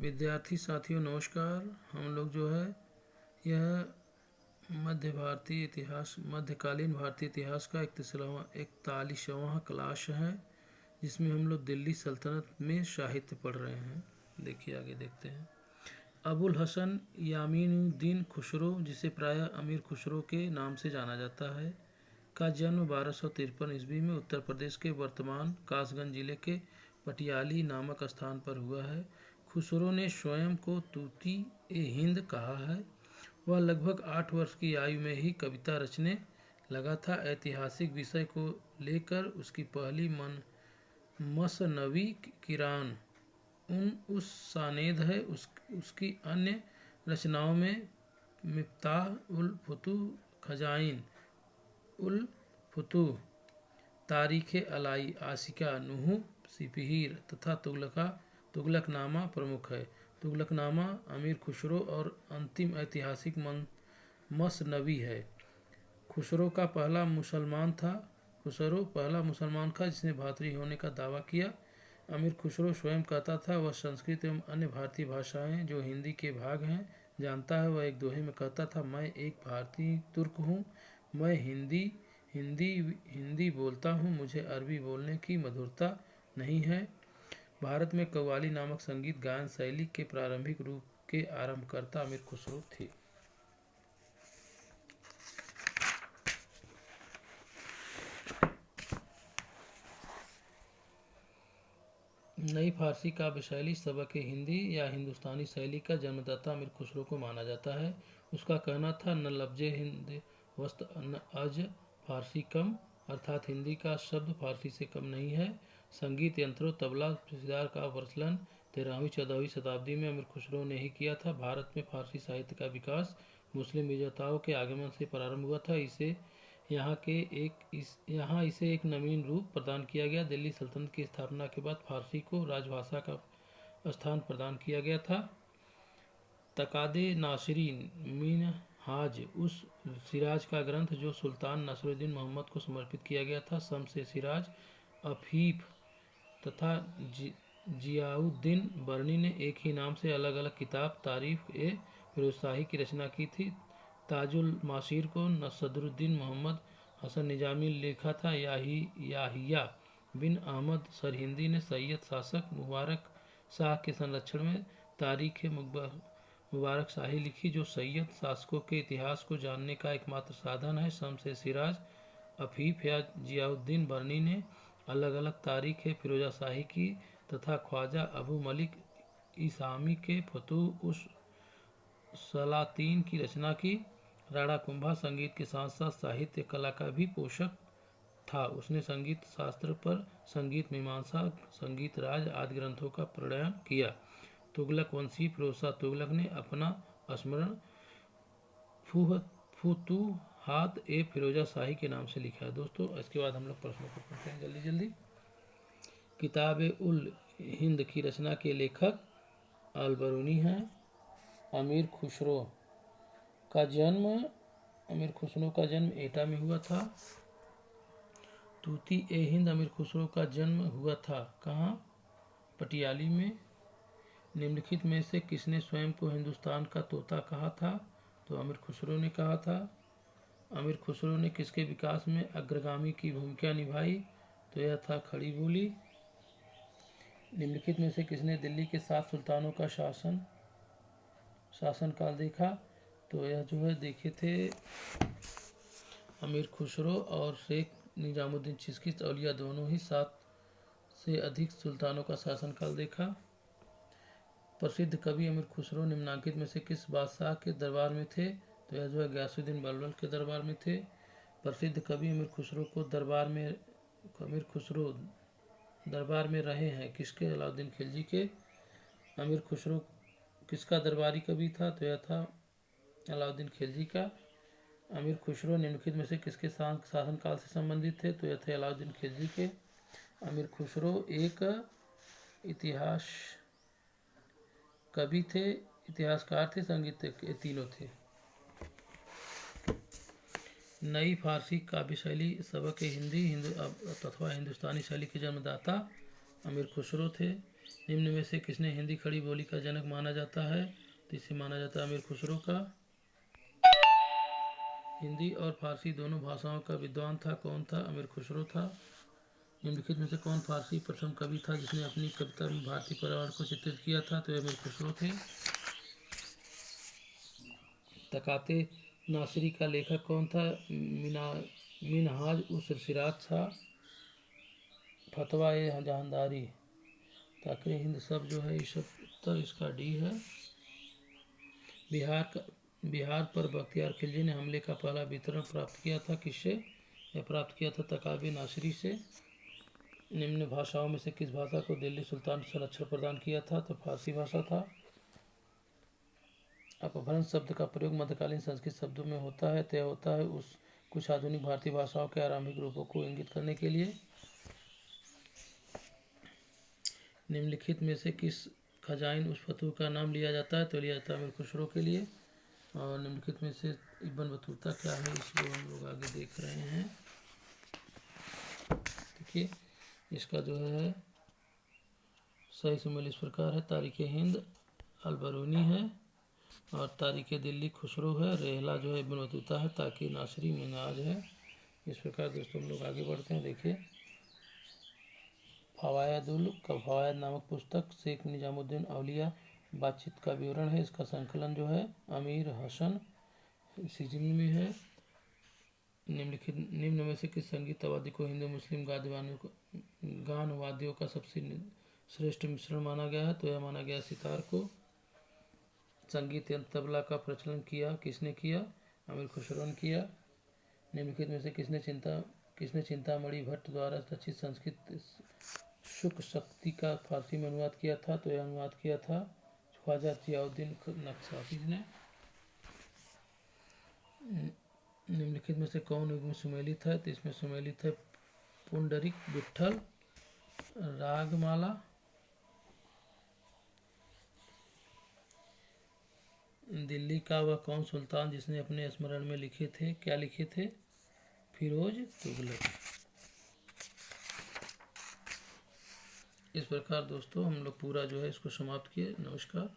विद्यार्थी साथियों नमस्कार। हम लोग जो है यह मध्यकालीन भारतीय इतिहास का 41वां क्लास है, जिसमें हम लोग दिल्ली सल्तनत में साहित्य पढ़ रहे हैं। देखिए आगे देखते हैं। अबुल हसन यामीनुद्दीन खुसरो, जिसे प्रायः अमीर खुसरो के नाम से जाना जाता है, का जन्म 1253 ईस्वी में उत्तर प्रदेश के वर्तमान कासगंज जिले के पटियाली नामक स्थान पर हुआ है। खुसरो ने स्वयं को तूती ए हिंद कहा है। वह लगभग 8 वर्ष की आयु में ही कविता रचने लगा था। ऐतिहासिक विषय को लेकर उसकी पहली मसनवी किरान उस सानेद है। उसकी अन्य रचनाओं में मिफ्ताह उल फुतूह, खजाइन उल फुतूह, तारीख़ अलाई, आशिका नुह, सिपहीर तथा तुगलकनामा प्रमुख है। तुगलकनामा अमीर खुसरो और अंतिम ऐतिहासिक मसनवी है। खुसरो पहला मुसलमान था जिसने भारतीय होने का दावा किया। अमीर खुसरो स्वयं कहता था वह संस्कृत एवं अन्य भारतीय भाषाएं जो हिंदी के भाग हैं जानता है। वह एक दोहे में कहता था, मैं एक भारतीय तुर्क हूँ, मैं हिंदी बोलता हूँ, मुझे अरबी बोलने की मधुरता नहीं है। भारत में कव्वाली नामक संगीत गायन शैली के प्रारंभिक रूप के आरंभकर्ता अमीर खुसरो थे। नई फारसी काव्य शैली सबक हिंदी या हिंदुस्तानी शैली का जन्मदाता अमीर खुसरो को माना जाता है। उसका कहना था, न लफ्ज़े हिंद वस्त न अज फारसी कम, अर्थात हिंदी का शब्द फारसी से कम नहीं है। संगीत यंत्रों तबला सितार का प्रचलन 13वीं-14वीं शताब्दी में अमीर खुसरो ने ही किया था। भारत में फारसी साहित्य का विकास मुस्लिम विजेताओं के आगमन से प्रारंभ हुआ था। यहाँ इसे एक नवीन रूप प्रदान किया गया। दिल्ली सल्तनत की स्थापना के बाद फारसी को राजभाषा का स्थान प्रदान किया गया था। तकादे नासिरी मिनहाज उस सिराज का ग्रंथ जो सुल्तान नसरुद्दीन मोहम्मद को समर्पित किया गया था। शम्स-ए सिराज, अफीफ तथा जियाउद्दीन बरनी ने एक ही नाम से अलग अलग किताब तारीफ़-ए-फ़िरोज़शाही की रचना की थी। ताजुल मासीर को सदरुद्दीन मोहम्मद हसन निजामी ने लिखा था। याहिया बिन अहमद सरहिंदी ने सैयद शासक मुबारक शाह के संरक्षण में तारीख़-ए-मुबारक शाही लिखी, जो सैयद शासकों के इतिहास को जानने का एकमात्र साधन है। शम्स-ए सिराज, अफीफ या जियाउद्दीन बरनी ने अलग अलग तारीख़-ए-फ़िरोज़शाही की तथा ख्वाजा अबू मलिक ईसामी के फतूह उस सलातीन की रचना की। राणा कुंभा संगीत के साथ साथ साहित्य कला का भी पोषक था। उसने संगीत शास्त्र पर संगीत मीमांसा, संगीत राज आदि ग्रंथों का प्रणयन किया। तुगलक वंशी फिरोज शाह तुगलक ने अपना स्मरण फुतूहात-ए-फ़िरोज़शाही के नाम से लिखा है। दोस्तों इसके बाद हम लोग प्रश्नों को पढ़ते हैं जल्दी। किताब-ए-उल-हिंद की रचना के लेखक अल-बरूनी हैं। अमीर खुसरो का जन्म एटा में हुआ था। तूती-ए-हिंद अमीर खुसरो का जन्म हुआ था कहाँ? पटियाली में। निम्नलिखित में से किसने स्वयं को हिंदुस्तान का तोता कहा था? तो अमीर खुसरो ने कहा था। अमीर खुसरो ने किसके विकास में अग्रगामी की भूमिका निभाई? तो यह था खड़ी बोली। निम्नलिखित में से किसने दिल्ली के 7 सुल्तानों का शासनकाल देखा? तो यह जो है देखे थे अमीर खुसरो और शेख निजामुद्दीन चिश्ती। औलिया दोनों ही 7 से अधिक सुल्तानों का शासनकाल देखा। प्रसिद्ध कवि अमीर खुसरो निम्नांकित में से किस बादशाह के दरबार में थे? तो यह जो है गयासुद्दीन बलबल के दरबार में थे। प्रसिद्ध कवि अमीर खुसरो दरबार में रहे हैं किसके? अलाउद्दीन खिलजी के। अमीर खुसरो किसका दरबारी कवि था? तो यह था अलाउद्दीन खिलजी का। अमीर खुसरो निम्नलिखित में से किसके शासनकाल से संबंधित थे? तो यह थे अलाउद्दीन खिलजी के। अमीर खुसरो एक इतिहास कवि थे, इतिहासकार थे, संगीतज्ञ, ये तीनों थे। नई फारसी काव्य शैली सबक हिंदी तथा हिंदुस्तानी शैली के जन्मदाता अमीर खुसरो थे। निम्न में से किसने हिंदी खड़ी बोली का जनक माना जाता है? तो इसे माना जाता है अमीर खुसरो का। हिंदी और फारसी दोनों भाषाओं का विद्वान था, कौन था? अमीर खुसरो था। निम्नलिखित में से कौन फारसी प्रथम कवि था जिसने अपनी कविता में भारतीय पर्यावरण को चित्रित किया था? तो अमीर खुसरो थे। तकाते नासिरी का लेखक कौन था? मिनहाज उस सिराज था। फतवा ए जहांदारी, ताकरे हिंद सब जो है, इस उत्तर इसका डी है। बिहार पर बख्तियार खिलजी ने हमले का पहला वितरण प्राप्त किया था किससे? यह प्राप्त किया था तकाबे नासिरी से। निम्न भाषाओं में से किस भाषा को दिल्ली सुल्तान संरक्षण प्रदान किया था? तो फारसी भाषा था। अपभ्रंश शब्द का प्रयोग मध्यकालीन संस्कृत शब्दों में होता है, तय होता है उस कुछ आधुनिक भारतीय भाषाओं के आरंभिक रूपों को इंगित करने के लिए। निम्नलिखित में से किस खजाइन उस फतूह का नाम लिया जाता है? तो लिया जाता है अमीर खुसरो के लिए। और निम्नलिखित में से इब्न बतूता क्या है, इसको हम लोग आगे देख रहे हैं। देखिए इसका जो है सही सुमेल इस प्रकार है। तारीख हिंद अलबरूनी है और तारीख दिल्ली खुसरो है। रेहला जो है इब्न बतूता है। ताकि नासिरी मिनाज है। इस प्रकार दोस्तों हम लोग आगे बढ़ते हैं। देखिए फवायद नामक पुस्तक शेख निजामुद्दीन औलिया बातचीत का विवरण है। इसका संकलन जो है अमीर हसन सिजिनी में है। निम्न में से किस संगीत वाद्य को हिंदू मुस्लिम गान वाद्यों का सबसे श्रेष्ठ मिश्रण माना गया है? तो यह माना गया सितार को। संगीत यंत्र तबला का प्रचलन किसने किया? अमीर खुसरो ने किया। निम्नलिखित में से किसने चिंतामणि भट्ट द्वारा रचित संस्कृत शुक शक्ति का फारसी में अनुवाद किया था? तो यह अनुवाद किया था ख्वाजा जियाउद्दीन नक्शबंदी ने। निम्नलिखित में से कौन युग में सुमेलित है? तो इसमें सुमेलित है पुंडरीक विट्ठल रागमाला। दिल्ली का वह कौन सुल्तान जिसने अपने स्मरण में लिखे थे? क्या लिखे थे? फिरोज तुगलक। इस प्रकार दोस्तों हम लोग पूरा जो है इसको समाप्त किए। नमस्कार।